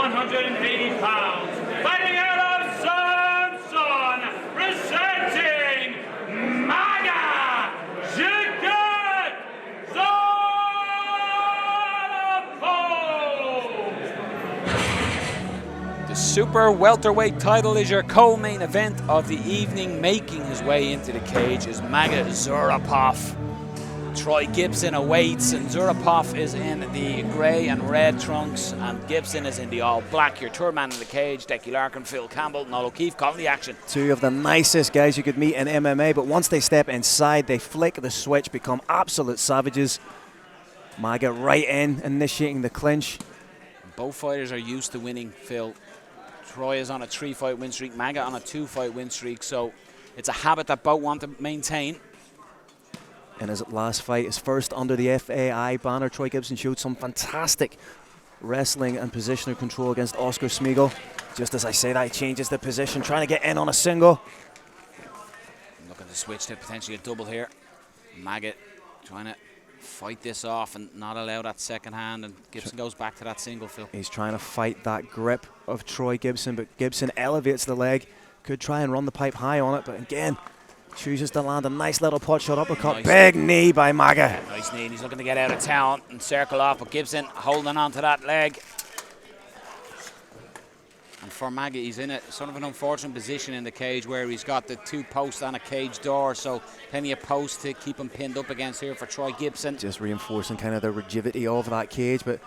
180 pounds, fighting out of Samson, presenting Maga Zurabov. The super welterweight title is your co-main event of the evening. Making his way into the cage is Maga Zurabov. Troy Gibson awaits, and Zurabov is in the grey and red trunks, and Gibson is in the all black. Your third man in the cage, Decky Larkin, Phil Campbell, Noel O'Keefe, calling the action. Two of the nicest guys you could meet in MMA, but once they step inside, they flick the switch, become absolute savages. Maga right in, initiating the clinch. Both fighters are used to winning, Phil. Troy is on a 3-fight win streak, Maga on a 2-fight win streak, so it's a habit that both want to maintain. In his last fight, his first under the FAI banner, Troy Gibson showed some fantastic wrestling and positional control against Oscar Smiegel. Just as I say that, he changes the position, trying to get in on a single. Looking to switch to potentially a double here. Maga trying to fight this off and not allow that second hand, and Gibson goes back to that single, Phil. He's trying to fight that grip of Troy Gibson, but Gibson elevates the leg. Could try and run the pipe high on it, but again, chooses to land a nice little pot shot uppercut. Nice. Big knee by Maga. Yeah, nice knee. He's looking to get out of town and circle off, but Gibson holding on to that leg. And for Maga, he's in a sort of an unfortunate position in the cage where he's got the 2 posts on a cage door, so plenty of posts to keep him pinned up against here for Troy Gibson. Just reinforcing kind of the rigidity of that cage, but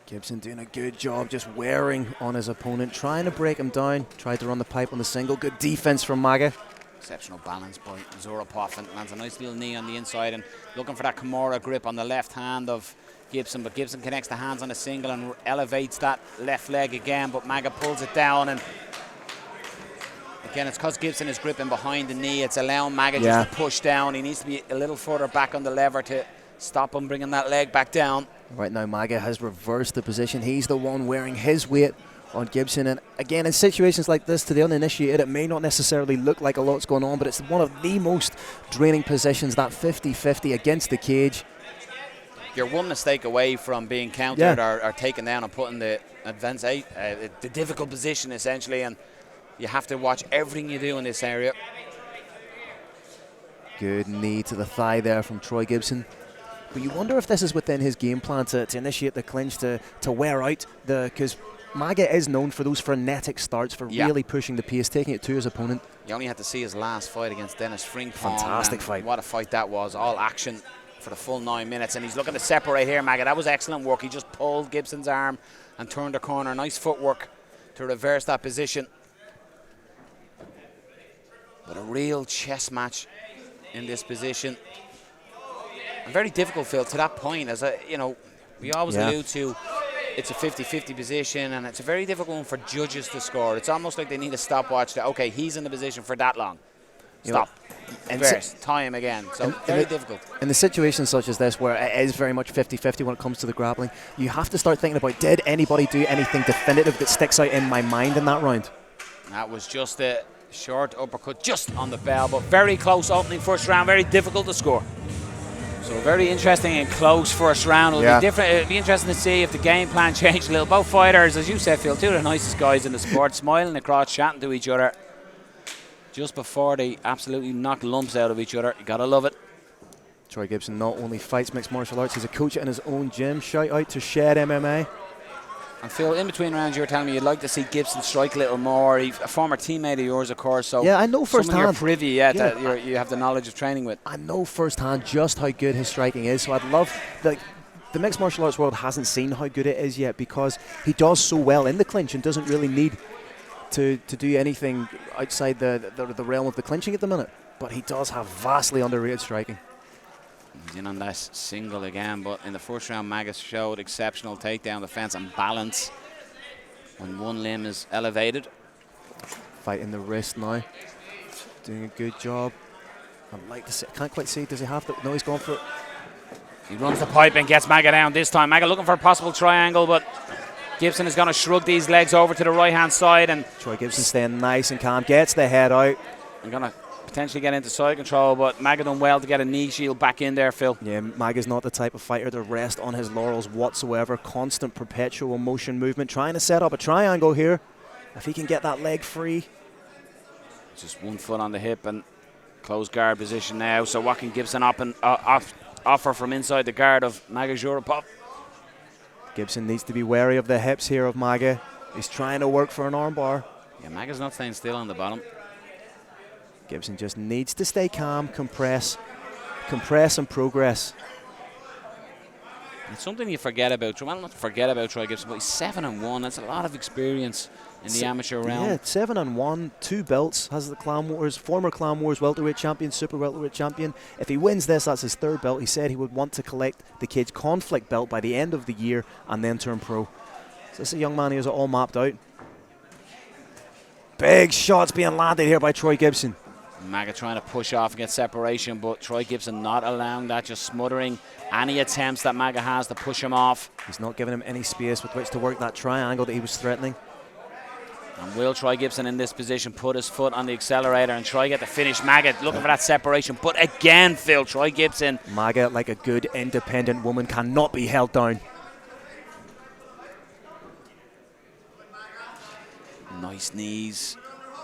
Gibson doing a good job just wearing on his opponent, trying to break him down, tried to run the pipe on the single. Good defense from Maga. Exceptional balance by Zurabov, and lands a nice little knee on the inside and looking for that Kimura grip on the left hand of Gibson, but Gibson connects the hands on a single and elevates that left leg again, but Maga pulls it down, and again it's because Gibson is gripping behind the knee. It's allowing Maga just to push down. He needs to be a little further back on the lever to stop him bringing that leg back down. Right now Maga has reversed the position. He's the one wearing his weight on Gibson, and again in situations like this, to the uninitiated, it may not necessarily look like a lot's going on, but it's one of the most draining positions, that 50-50 against the cage. You're one mistake away from being countered or taken down and put in the the difficult position essentially, and you have to watch everything you do in this area. Good knee to the thigh there from Troy Gibson. But you wonder if this is within his game plan to initiate the clinch, to wear out because Maga is known for those frenetic starts, for really pushing the pace, taking it to his opponent. You only had to see his last fight against Dennis Frimpong. Fantastic fight. What a fight that was. All action for the full 9 minutes, and he's looking to separate here, Maga. That was excellent work. He just pulled Gibson's arm and turned the corner. Nice footwork to reverse that position. But a real chess match in this position. And very difficult, Phil, to that point. As we always allude to, it's a 50-50 position, and it's a very difficult one for judges to score. It's almost like they need a stopwatch that, okay, he's in the position for that long. Stop. Reverse. Time again. So very difficult. In the situations such as this, where it is very much 50-50 when it comes to the grappling, you have to start thinking about, did anybody do anything definitive that sticks out in my mind in that round? That was just a short uppercut just on the bell, but very close opening first round, very difficult to score. So very interesting and close first round. It'll be different. It'll be interesting to see if the game plan changed a little. Both fighters, as you said, Phil, two of the nicest guys in the sport, smiling across, chatting to each other just before they absolutely knock lumps out of each other. You gotta love it. Troy Gibson not only fights mixed martial arts, he's a coach in his own gym. Shout out to Shed MMA. And Phil, in between rounds, you were telling me you'd like to see Gibson strike a little more. He's a former teammate of yours, of course. So yeah, I know firsthand. You're privy, that you have the knowledge of training with. I know firsthand just how good his striking is. So I'd love the mixed martial arts world hasn't seen how good it is yet, because he does so well in the clinch and doesn't really need to do anything outside the realm of the clinching at the minute. But he does have vastly underrated striking. He's in on this single again, but in the first round, Maga showed exceptional takedown defense and balance when one limb is elevated. Fighting the wrist now. Doing a good job. I'd like to see, I can't quite see, does he have to? No, he's going for it. He runs the pipe and gets Maga down this time. Maga looking for a possible triangle, but Gibson is going to shrug these legs over to the right-hand side, and Troy Gibson staying nice and calm, gets the head out. I'm going to potentially get into side control, but Maga done well to get a knee shield back in there, Phil. Yeah, Maga's not the type of fighter to rest on his laurels whatsoever. Constant, perpetual motion movement, trying to set up a triangle here. If he can get that leg free. Just 1 foot on the hip and closed guard position now. So what can Gibson offer from inside the guard of Maga Zurabov? Gibson needs to be wary of the hips here of Maga. He's trying to work for an armbar. Yeah, Maga's not staying still on the bottom. Gibson just needs to stay calm, compress and progress. It's something you forget about. Well, not forget about Troy Gibson, but he's 7-1. That's a lot of experience in the amateur realm. Yeah, 7-1, 2 belts. Has the Clan Wars, former Clan Wars welterweight champion, super welterweight champion. If he wins this, that's his 3rd belt. He said he would want to collect the Cage Conflict belt by the end of the year and then turn pro. So this is a young man who has it all mapped out. Big shots being landed here by Troy Gibson. Maga trying to push off and get separation, but Troy Gibson not allowing that, just smothering any attempts that Maga has to push him off. He's not giving him any space with which to work that triangle that he was threatening. And will Troy Gibson in this position put his foot on the accelerator and try to get the finish? Maga looking for that separation, but again, Phil, Troy Gibson. Maga, like a good independent woman, cannot be held down. Nice knees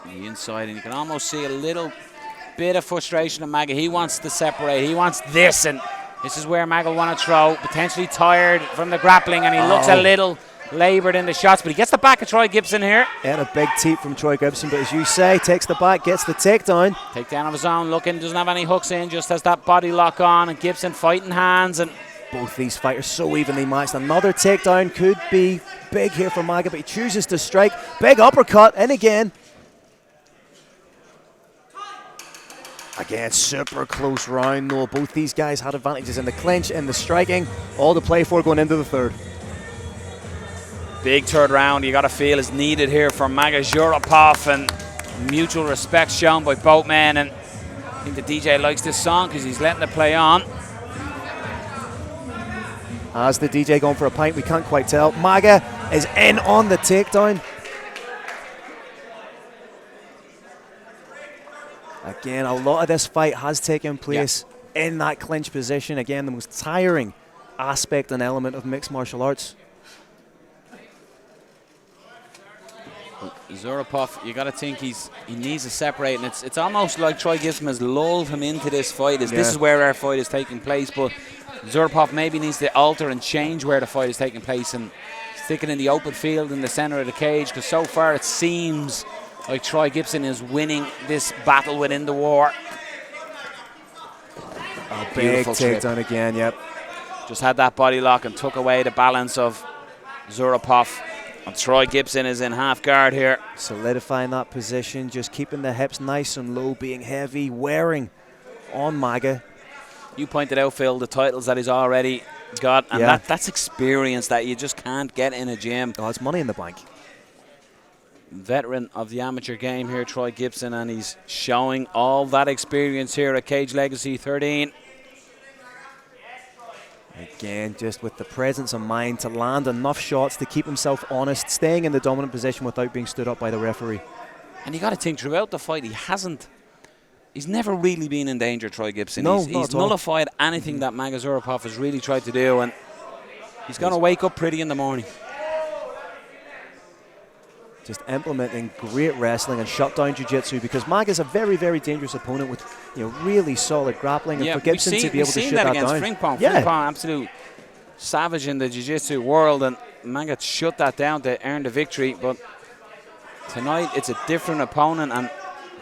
on the inside, and you can almost see a little bit of frustration in Maga. He wants to separate, he wants this, and this is where Maga will want to throw. Potentially tired from the grappling, and he looks a little laboured in the shots, but he gets the back of Troy Gibson here. And a big teep from Troy Gibson, but as you say, takes the back, gets the takedown. Takedown of his own, looking, doesn't have any hooks in, just has that body lock on, and Gibson fighting hands, and both these fighters so evenly matched. Another takedown could be big here for Maga, but he chooses to strike. Big uppercut, and again. Again, super close round though. Both these guys had advantages in the clinch and the striking. All to play for going into the 3rd. Big 3rd round, you got to feel is needed here for Maga Zurabov, and mutual respect shown by both men. And I think the DJ likes this song because he's letting it play on. As the DJ going for a pint, we can't quite tell. Maga is in on the takedown. Again, a lot of this fight has taken place in that clinch position. Again, the most tiring aspect and element of mixed martial arts. Zurabov, you got to think he needs to separate, and it's almost like Troy Gibson has lulled him into this fight. This is where our fight is taking place, but Zurabov maybe needs to alter and change where the fight is taking place and stick it in the open field in the center of the cage, because so far it seems like Troy Gibson is winning this battle within the war. A big takedown again, yep. Just had that body lock and took away the balance of Zurabov. And Troy Gibson is in half guard here. Solidifying that position, just keeping the hips nice and low, being heavy, wearing on Maga. You pointed out, Phil, the titles that he's already got, and that's experience that you just can't get in a gym. Oh, it's money in the bank. Veteran of the amateur game here, Troy Gibson, and he's showing all that experience here at Cage Legacy 13. Again, just with the presence of mind to land enough shots to keep himself honest, staying in the dominant position without being stood up by the referee. And you got to think, throughout the fight, he's never really been in danger, Troy Gibson. No, he's nullified anything that Maga Zurabov has really tried to do, and he's going to wake up pretty in the morning. Just implementing great wrestling and shutdown jiu-jitsu, because Maga's a very, very dangerous opponent with really solid grappling, and for Gibson to be able to shut that down. Frimpong, absolute savage in the jiu-jitsu world, and Maga shut that down to earn the victory. But tonight it's a different opponent and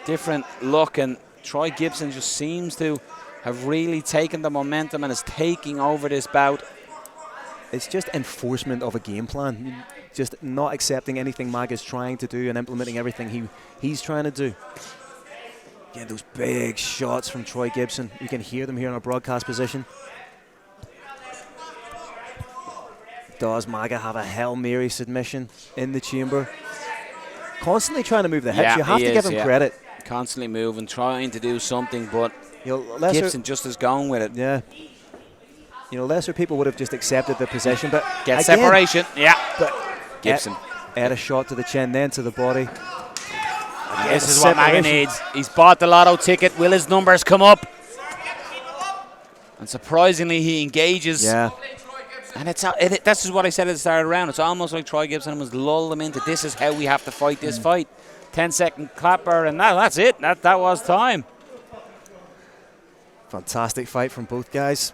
different look, and Troy Gibson just seems to have really taken the momentum and is taking over this bout. It's just enforcement of a game plan. Just not accepting anything Maga's trying to do and implementing everything he's trying to do. Again, those big shots from Troy Gibson. You can hear them here in our broadcast position. Does Maga have a Hail Mary submission in the chamber? Constantly trying to move the hips. You have to give him credit. Constantly moving, trying to do something, but Gibson just is going with it. Yeah. Lesser people would have just accepted the possession, but get separation. Yeah. But Gibson add a shot to the chin, then to the body. This is what Maga needs. He's bought the lotto ticket. Will his numbers come up? And surprisingly, he engages. Yeah. And this is what I said at the start of the round. It's almost like Troy Gibson was lulled him into this is how we have to fight this fight. 10-second clapper, and that's it. That was time. Fantastic fight from both guys.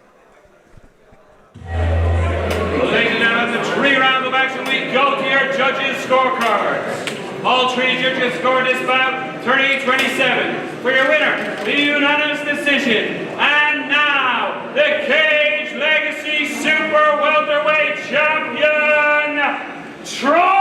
Ladies and gentlemen, after 3 rounds of action, we go to your judges' scorecards. All 3 judges scored this bout 30-27. For your winner, the unanimous decision. And now, the Cage Legacy Super Welterweight Champion, Troy